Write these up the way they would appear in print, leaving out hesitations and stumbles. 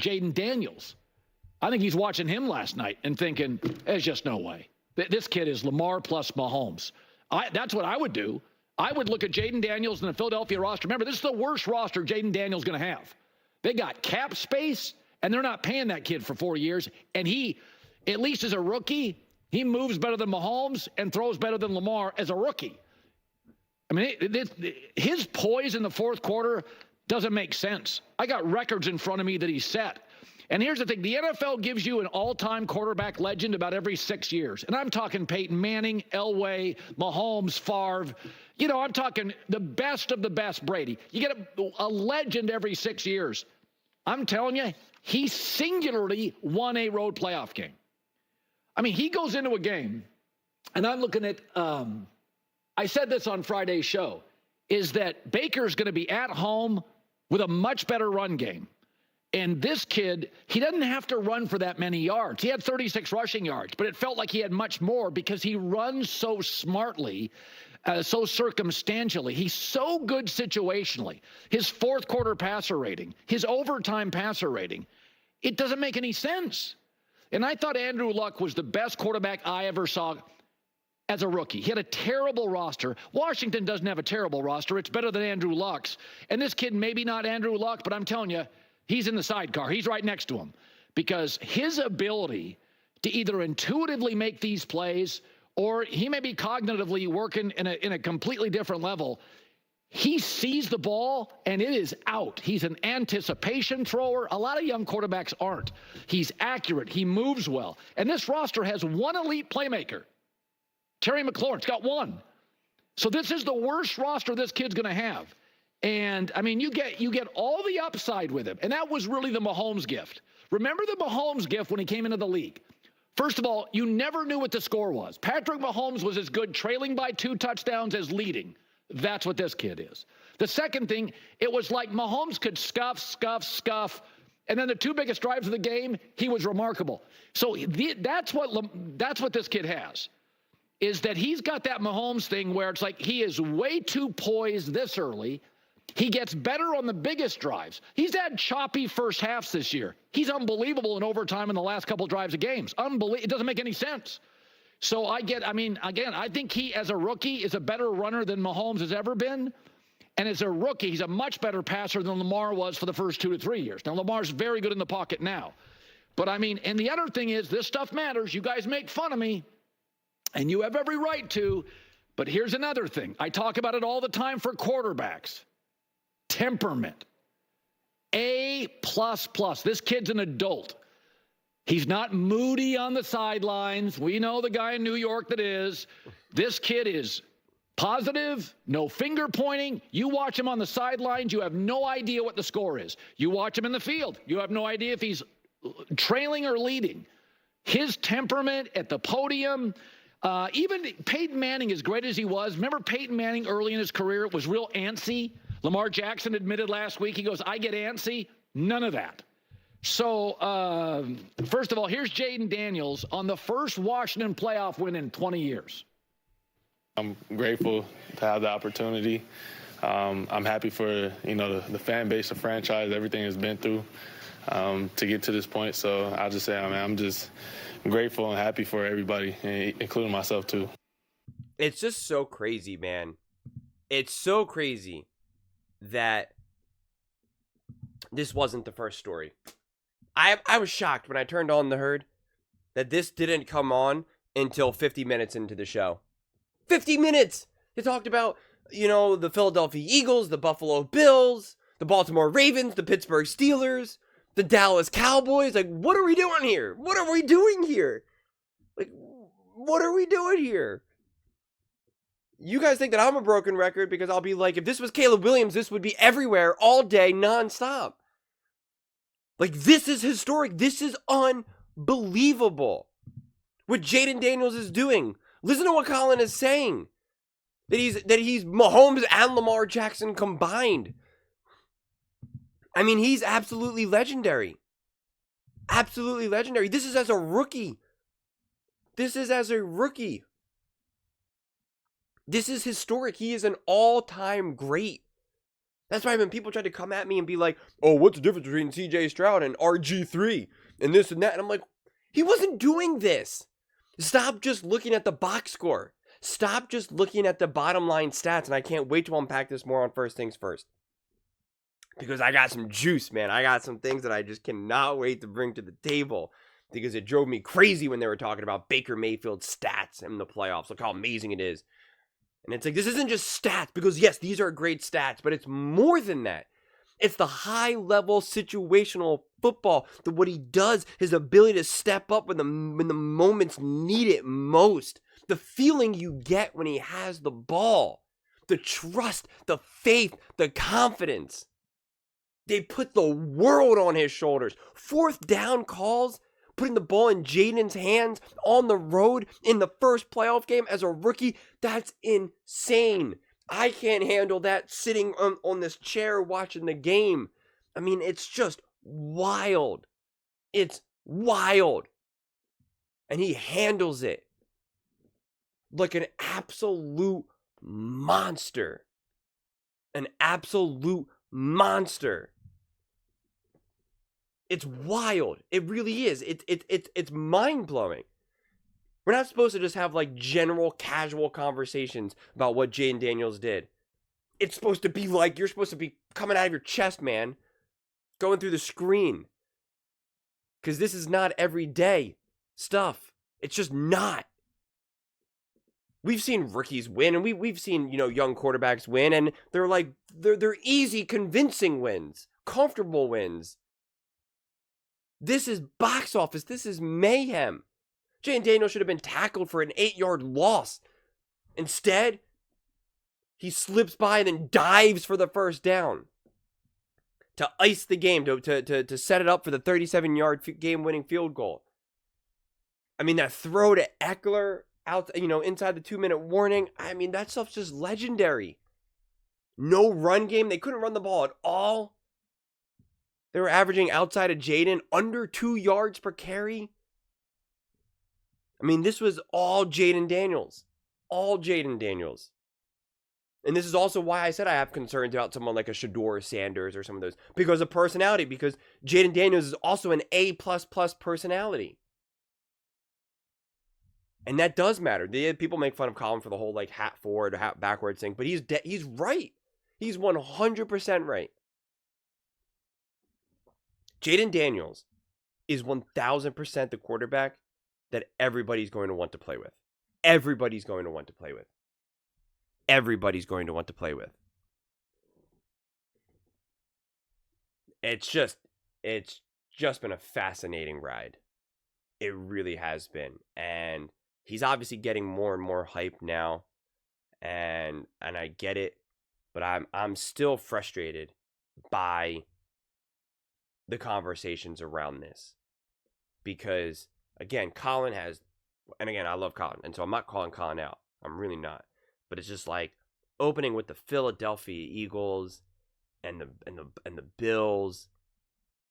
Jayden Daniels. I think he's watching him last night and thinking, there's just no way. This kid is Lamar plus Mahomes. That's what I would do. I would look at Jayden Daniels and the Philadelphia roster. Remember, this is the worst roster Jayden Daniels is going to have. They got cap space, and they're not paying that kid for 4 years. And he, at least as a rookie, he moves better than Mahomes and throws better than Lamar as a rookie. I mean, his poise in the fourth quarter doesn't make sense. I got records in front of me that he set. And here's the thing. The NFL gives you an all-time quarterback legend about every 6 years. And I'm talking Peyton Manning, Elway, Mahomes, Favre. You know, I'm talking the best of the best, Brady. You get a legend every 6 years. I'm telling you, he singularly won a road playoff game. I mean, he goes into a game, and I'm looking at, I said this on Friday's show, is that Baker's going to be at home with a much better run game. And this kid, he doesn't have to run for that many yards. He had 36 rushing yards, but it felt like he had much more because he runs so smartly, so circumstantially. He's so good situationally. His fourth quarter passer rating, his overtime passer rating, it doesn't make any sense. And I thought Andrew Luck was the best quarterback I ever saw as a rookie. He had a terrible roster. Washington doesn't have a terrible roster. It's better than Andrew Luck's. And this kid, maybe not Andrew Luck, but I'm telling you, he's in the sidecar. He's right next to him because his ability to either intuitively make these plays or he may be cognitively working in a completely different level. He sees the ball and it is out. He's an anticipation thrower. A lot of young quarterbacks aren't. He's accurate. He moves well. And this roster has one elite playmaker. Terry McLaurin's got one. So this is the worst roster this kid's going to have. And, I mean, you get all the upside with him. And that was really the Mahomes gift. Remember the Mahomes gift when he came into the league? First of all, you never knew what the score was. Patrick Mahomes was as good trailing by 2 touchdowns as leading. That's what this kid is. The second thing, it was like Mahomes could scuff. And then the 2 biggest drives of the game, he was remarkable. So that's what this kid has. Is that he's got that Mahomes thing where it's like he is way too poised this early. He gets better on the biggest drives. He's had choppy first halves this year. He's unbelievable in overtime in the last couple drives of games. It doesn't make any sense. So I think he, as a rookie, is a better runner than Mahomes has ever been. And as a rookie, he's a much better passer than Lamar was for the first 2 to 3 years. Now, Lamar's very good in the pocket now. But, I mean, and the other thing is, this stuff matters. You guys make fun of me. And you have every right to, but here's another thing. I talk about it all the time for quarterbacks. Temperament. A++. This kid's an adult. He's not moody on the sidelines. We know the guy in New York that is. This kid is positive, no finger pointing. You watch him on the sidelines, you have no idea what the score is. You watch him in the field, you have no idea if he's trailing or leading. His temperament at the podium, even Peyton Manning, as great as he was, remember Peyton Manning early in his career was real antsy? Lamar Jackson admitted last week, he goes, I get antsy. None of that. So, first of all, here's Jayden Daniels on the first Washington playoff win in 20 years. I'm grateful to have the opportunity. I'm happy for, the fan base, the franchise, everything it's been through to get to this point. So I'll just say, I'm just grateful and happy for everybody, including myself too. It's just so crazy, man. It's so crazy that this wasn't the first story. I was shocked when I turned on the herd that this didn't come on until 50 minutes into the show. 50 minutes! They talked about, the Philadelphia Eagles, the Buffalo Bills, the Baltimore Ravens, the Pittsburgh Steelers, the Dallas Cowboys. Like, what are we doing here? What are we doing here? Like, what are we doing here? You guys think that I'm a broken record because I'll be like, if this was Caleb Williams, this would be everywhere all day, nonstop. Like, this is historic. This is unbelievable. What Jayden Daniels is doing. Listen to what Colin is saying. That he's Mahomes and Lamar Jackson combined. I mean, he's absolutely legendary. Absolutely legendary. This is as a rookie. This is historic. He is an all-time great. That's why when people try to come at me and be like, oh, what's the difference between CJ Stroud and RG3 and this and that? And I'm like, he wasn't doing this. Stop just looking at the box score. Stop just looking at the bottom line stats. And I can't wait to unpack this more on First Things First. Because I got some juice, man. I got some things that I just cannot wait to bring to the table. Because it drove me crazy when they were talking about Baker Mayfield's stats in the playoffs. Look how amazing it is. And it's like, this isn't just stats. Because yes, these are great stats. But it's more than that. It's the high-level situational football. What he does, his ability to step up when the moments need it most. The feeling you get when he has the ball. The trust, the faith, the confidence. They put the world on his shoulders. Fourth down calls, putting the ball in Jayden's hands on the road in the first playoff game as a rookie. That's insane. I can't handle that sitting on this chair watching the game. I mean, it's just wild. It's wild. And he handles it like an absolute monster. An absolute monster. It's wild. It really is. It's mind-blowing. We're not supposed to just have like general casual conversations about what Jayden Daniels did. It's supposed to be like you're supposed to be coming out of your chest, man. Going through the screen. Because this is not everyday stuff. It's just not. We've seen rookies win, and we've seen, young quarterbacks win, and they're easy, convincing wins, comfortable wins. This is box office. This is mayhem. Jayden Daniels should have been tackled for an 8-yard loss. Instead, he slips by and then dives for the first down to ice the game, to set it up for the 37-yard game-winning field goal. I mean, that throw to Eckler out, inside the 2-minute warning. I mean, that stuff's just legendary. No run game. They couldn't run the ball at all. They were averaging outside of Jayden under 2 yards per carry. I mean, this was all Jayden Daniels. All Jayden Daniels. And this is also why I said I have concerns about someone like a Shedeur Sanders or some of those. Because of personality. Because Jayden Daniels is also an A++ personality. And that does matter. People make fun of Colin for the whole hat forward or hat backwards thing. But he's right. He's 100% right. Jayden Daniels is 1,000% the quarterback that everybody's going to want to play with. Everybody's going to want to play with. Everybody's going to want to play with. It's just been a fascinating ride. It really has been. And he's obviously getting more and more hype now. And I get it. But I'm still frustrated by the conversations around this. Because, again, Colin has, and again, I love Colin. And so I'm not calling Colin out. I'm really not. But it's just like opening with the Philadelphia Eagles and the Bills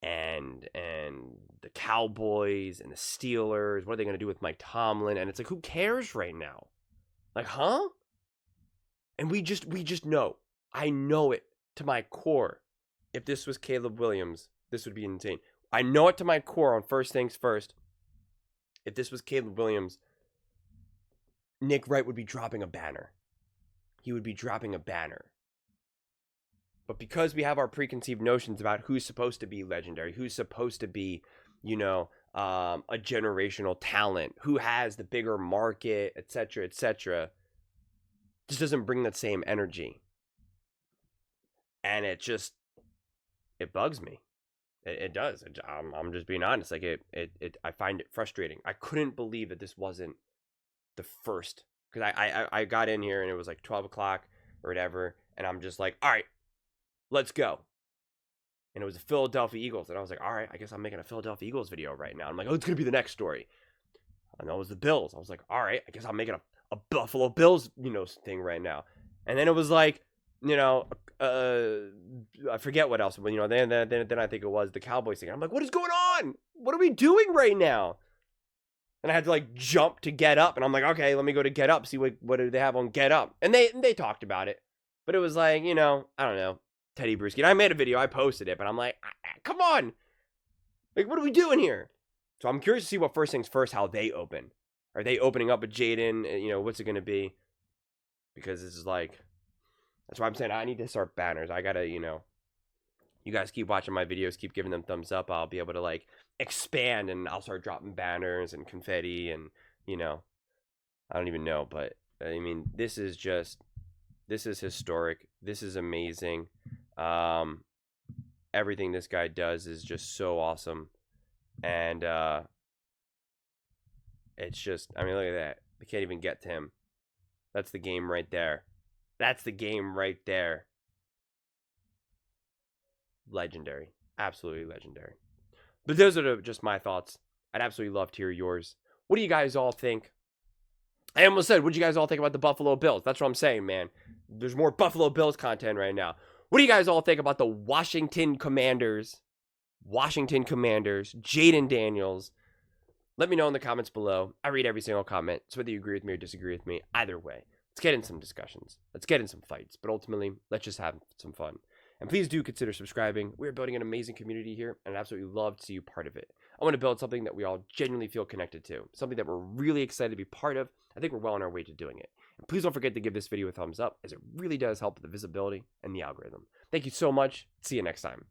and the Cowboys and the Steelers. What are they going to do with Mike Tomlin? And it's like, who cares right now? Like, huh? And we just know. I know it to my core. If this was Caleb Williams, this would be insane. I know it to my core on First Things First. If this was Caleb Williams, Nick Wright would be dropping a banner. He would be dropping a banner. But because we have our preconceived notions about who's supposed to be legendary, who's supposed to be, a generational talent, who has the bigger market, etc., just doesn't bring that same energy. And it bugs me. It does. I'm just being honest. Like I find it frustrating. I couldn't believe that this wasn't the first, because I got in here and it was like 12 o'clock or whatever, and I'm just like, all right, let's go. And it was the Philadelphia Eagles, and I was like, all right, I guess I'm making a Philadelphia Eagles video right now. I'm like, oh, it's gonna be the next story. And that was the Bills. I was like, all right, I guess I'm making a Buffalo Bills, thing right now. And then it was like, I forget what else, but then I think it was the Cowboys thing. I'm like, what is going on? What are we doing right now? And I had to jump to Get Up, and I'm like, okay, let me go to Get Up, see what do they have on Get Up. And they talked about it, but it was like, I don't know. Teddy Bruschi. And I made a video. I posted it. But I'm like, come on. Like, what are we doing here? So I'm curious to see what first things first, how they open. Are they opening up with Jayden? You know, what's it going to be? Because this is like, that's why I'm saying I need to start banners. I got to, you know, you guys keep watching my videos, keep giving them thumbs up. I'll be able to, like, expand, and I'll start dropping banners and confetti and, you know, I don't even know. But, I mean, this is historic. This is amazing. Everything this guy does is just so awesome. And it's just, I mean, look at that. They can't even get to him. That's the game right there. That's the game right there. Legendary. Absolutely legendary. But those are just my thoughts. I'd absolutely love to hear yours. What do you guys all think? I almost said, what do you guys all think about the Buffalo Bills? That's what I'm saying, man. There's more Buffalo Bills content right now. What do you guys all think about the Washington Commanders? Jayden Daniels. Let me know in the comments below. I read every single comment. So whether you agree with me or disagree with me, either way, let's get in some discussions. Let's get in some fights. But ultimately, let's just have some fun. And please do consider subscribing. We're building an amazing community here, and I'd absolutely love to see you part of it. I want to build something that we all genuinely feel connected to, something that we're really excited to be part of. I think we're well on our way to doing it. And please don't forget to give this video a thumbs up, as it really does help with the visibility and the algorithm. Thank you so much. See you next time.